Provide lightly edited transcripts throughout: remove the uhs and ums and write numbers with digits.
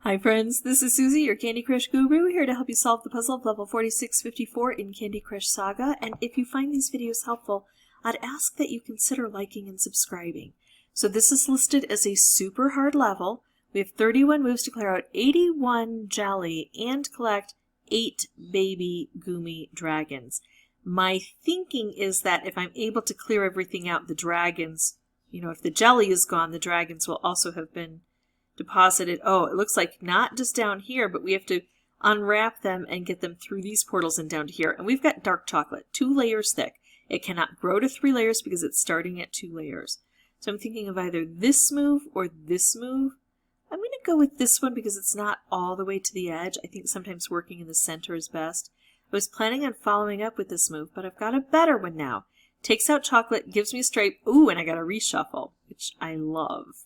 Hi friends, this is Suzy, your Candy Crush guru, here to help you solve the puzzle of level 4654 in Candy Crush Saga, and if you find these videos helpful, I'd ask that you consider liking and subscribing. So this is listed as a super hard level. We have 31 moves to clear out 81 jelly and collect 8 baby Goomy dragons. My thinking is that if I'm able to clear everything out, the dragons, if the jelly is gone, the dragons will also have been deposited. Oh, it looks like not just down here, but we have to unwrap them and get them through these portals and down to here. And we've got dark chocolate, 2 layers thick. It cannot grow to 3 layers because it's starting at 2 layers. So I'm thinking of either this move or this move. I'm going to go with this one because it's not all the way to the edge. I think sometimes working in the center is best. I was planning on following up with this move, but I've got a better one now. Takes out chocolate, gives me a stripe. Ooh, and I got a reshuffle, which I love.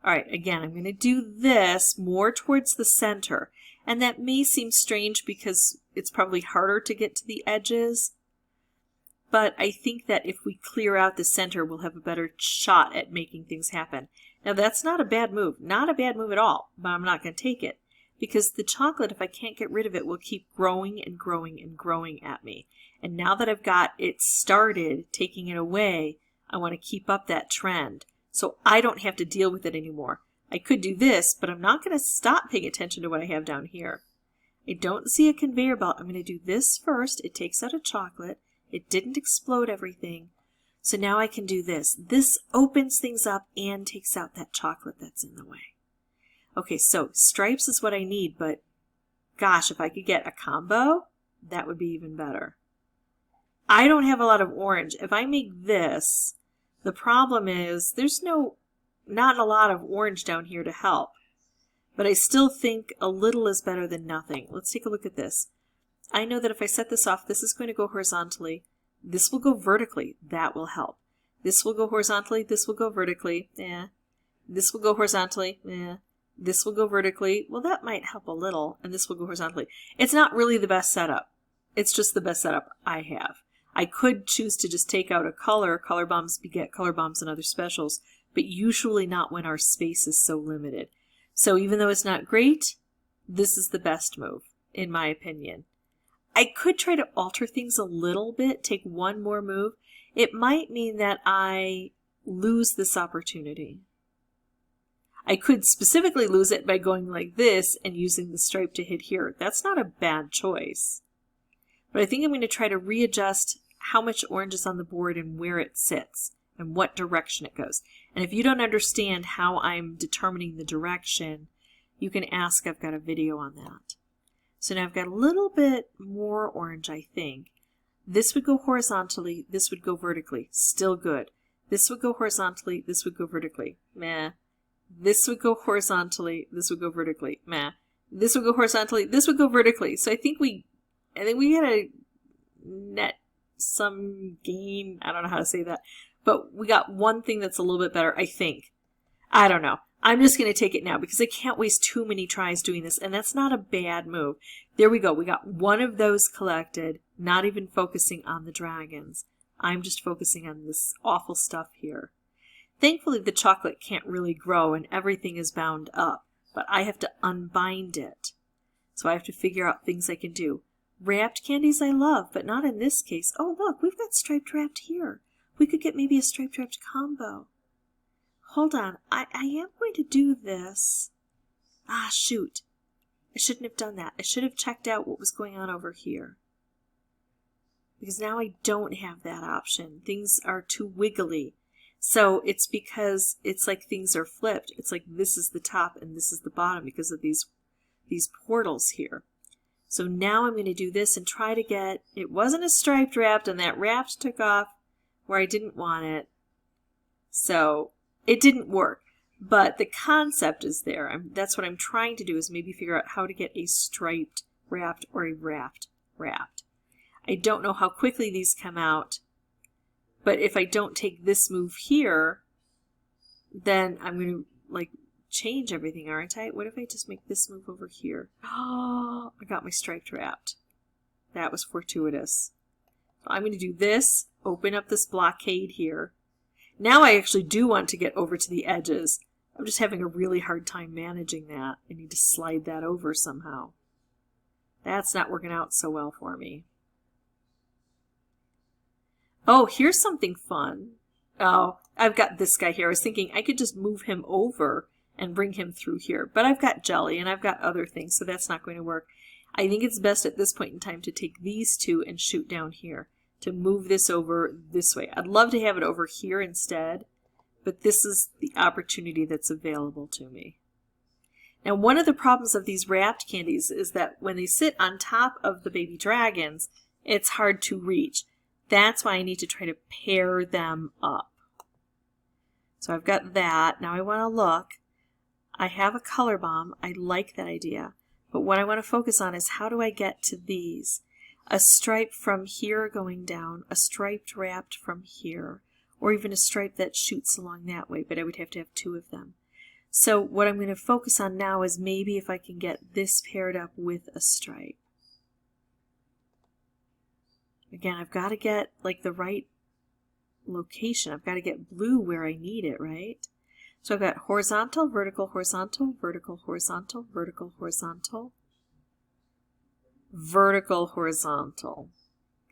All right, again, I'm going to do this more towards the center. And that may seem strange because it's probably harder to get to the edges. But I think that if we clear out the center, we'll have a better shot at making things happen. Now, that's not a bad move. Not a bad move at all, but I'm not going to take it. Because the chocolate, if I can't get rid of it, will keep growing and growing and growing at me. And now that I've got it started, taking it away, I want to keep up that trend. So I don't have to deal with it anymore. I could do this, but I'm not going to stop paying attention to what I have down here. I don't see a conveyor belt. I'm going to do this first. It takes out a chocolate. It didn't explode everything. So now I can do this. This opens things up and takes out that chocolate that's in the way. Okay, so stripes is what I need, but gosh, if I could get a combo, that would be even better. I don't have a lot of orange. If I make this, the problem is there's not a lot of orange down here to help. But I still think a little is better than nothing. Let's take a look at this. I know that if I set this off, this is going to go horizontally. This will go vertically. That will help. This will go horizontally. This will go vertically. This will go horizontally. This will go vertically. Well, that might help a little. And this will go horizontally. It's not really the best setup. It's just the best setup I have. I could choose to just take out a color. Color bombs beget color bombs and other specials, but usually not when our space is so limited. So even though it's not great, this is the best move, in my opinion. I could try to alter things a little bit, take one more move. It might mean that I lose this opportunity. I could specifically lose it by going like this and using the stripe to hit here. That's not a bad choice. But I think I'm going to try to readjust how much orange is on the board and where it sits and what direction it goes. And if you don't understand how I'm determining the direction, you can ask. I've got a video on that. So now I've got a little bit more orange, I think. This would go horizontally. This would go vertically. Still good. This would go horizontally. This would go vertically. Meh. This would go horizontally. This would go vertically. Meh. This would go horizontally. This would go vertically. So I think we had a net some gain. I don't know how to say that. But we got one thing that's a little bit better, I think. I don't know. I'm just going to take it now because I can't waste too many tries doing this. And that's not a bad move. There we go. We got one of those collected, not even focusing on the dragons. I'm just focusing on this awful stuff here. Thankfully, the chocolate can't really grow and everything is bound up. But I have to unbind it. So I have to figure out things I can do. Wrapped candies I love, but not in this case. Oh, look, we've got striped wrapped here. We could get maybe a striped wrapped combo. Hold on, I am going to do this. Ah, shoot. I shouldn't have done that. I should have checked out what was going on over here. Because now I don't have that option. Things are too wiggly. So it's because it's like things are flipped. It's like this is the top and this is the bottom because of these portals here. So now I'm going to do this and try to get, it wasn't a striped wrapped and that wrapped took off where I didn't want it. So it didn't work, but the concept is there. That's what I'm trying to do is maybe figure out how to get a striped wrapped or a wrapped. I don't know how quickly these come out, but if I don't take this move here, then I'm going to change everything, aren't I? What if I just make this move over here? Oh, I got my striped wrapped. That was fortuitous. I'm going to do this, open up this blockade here. Now I actually do want to get over to the edges. I'm just having a really hard time managing that. I need to slide that over somehow. That's not working out so well for me. Oh, here's something fun. Oh, I've got this guy here. I was thinking I could just move him over and bring him through here. But I've got jelly and I've got other things, so that's not going to work. I think it's best at this point in time to take these two and shoot down here, to move this over this way. I'd love to have it over here instead, but this is the opportunity that's available to me. Now, one of the problems of these wrapped candies is that when they sit on top of the baby dragons, it's hard to reach. That's why I need to try to pair them up. So I've got that. Now I want to look. I have a color bomb. I like that idea. But what I want to focus on is how do I get to these? A stripe from here going down, a striped wrapped from here, or even a stripe that shoots along that way, but I would have to have two of them. So what I'm going to focus on now is maybe if I can get this paired up with a stripe. Again, I've got to get like the right location. I've got to get blue where I need it, right? So I've got horizontal, vertical, horizontal, vertical, horizontal, vertical, horizontal, vertical, horizontal.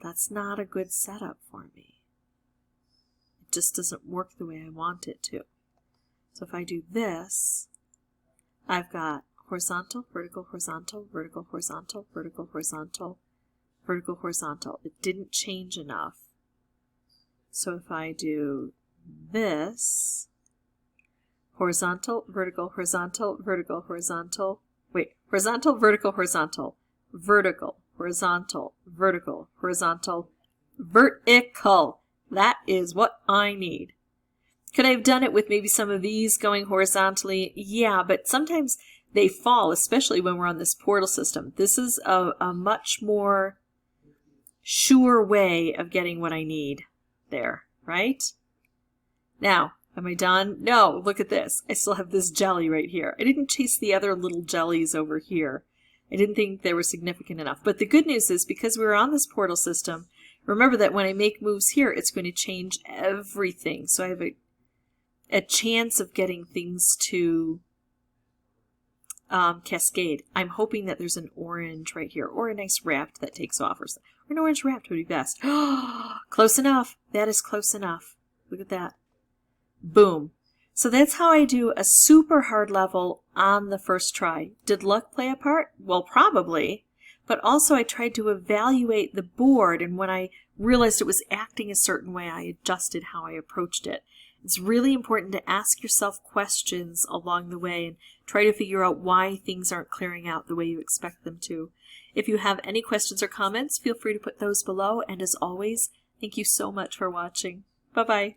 That's not a good setup for me. It just doesn't work the way I want it to. So if I do this, I've got horizontal, vertical, horizontal, vertical, horizontal, vertical, horizontal, vertical, horizontal. It didn't change enough. So if I do this, horizontal, vertical, horizontal, vertical, horizontal, horizontal, vertical, horizontal, vertical, horizontal, vertical, horizontal, vertical. That is what I need. Could I have done it with maybe some of these going horizontally? Yeah, but sometimes they fall, especially when we're on this portal system. This is a much more sure way of getting what I need there, right? Now, am I done? No, look at this. I still have this jelly right here. I didn't chase the other little jellies over here. I didn't think they were significant enough. But the good news is because we were on this portal system, remember that when I make moves here, it's going to change everything. So I have a chance of getting things to cascade. I'm hoping that there's an orange right here, or a nice wrapped that takes off, or an orange wrapped would be best. Close enough. That is close enough. Look at that. Boom. So that's how I do a super hard level on the first try. Did luck play a part? Well, probably. But also I tried to evaluate the board, and when I realized it was acting a certain way, I adjusted how I approached it. It's really important to ask yourself questions along the way and try to figure out why things aren't clearing out the way you expect them to. If you have any questions or comments, feel free to put those below. And as always, thank you so much for watching. Bye-bye.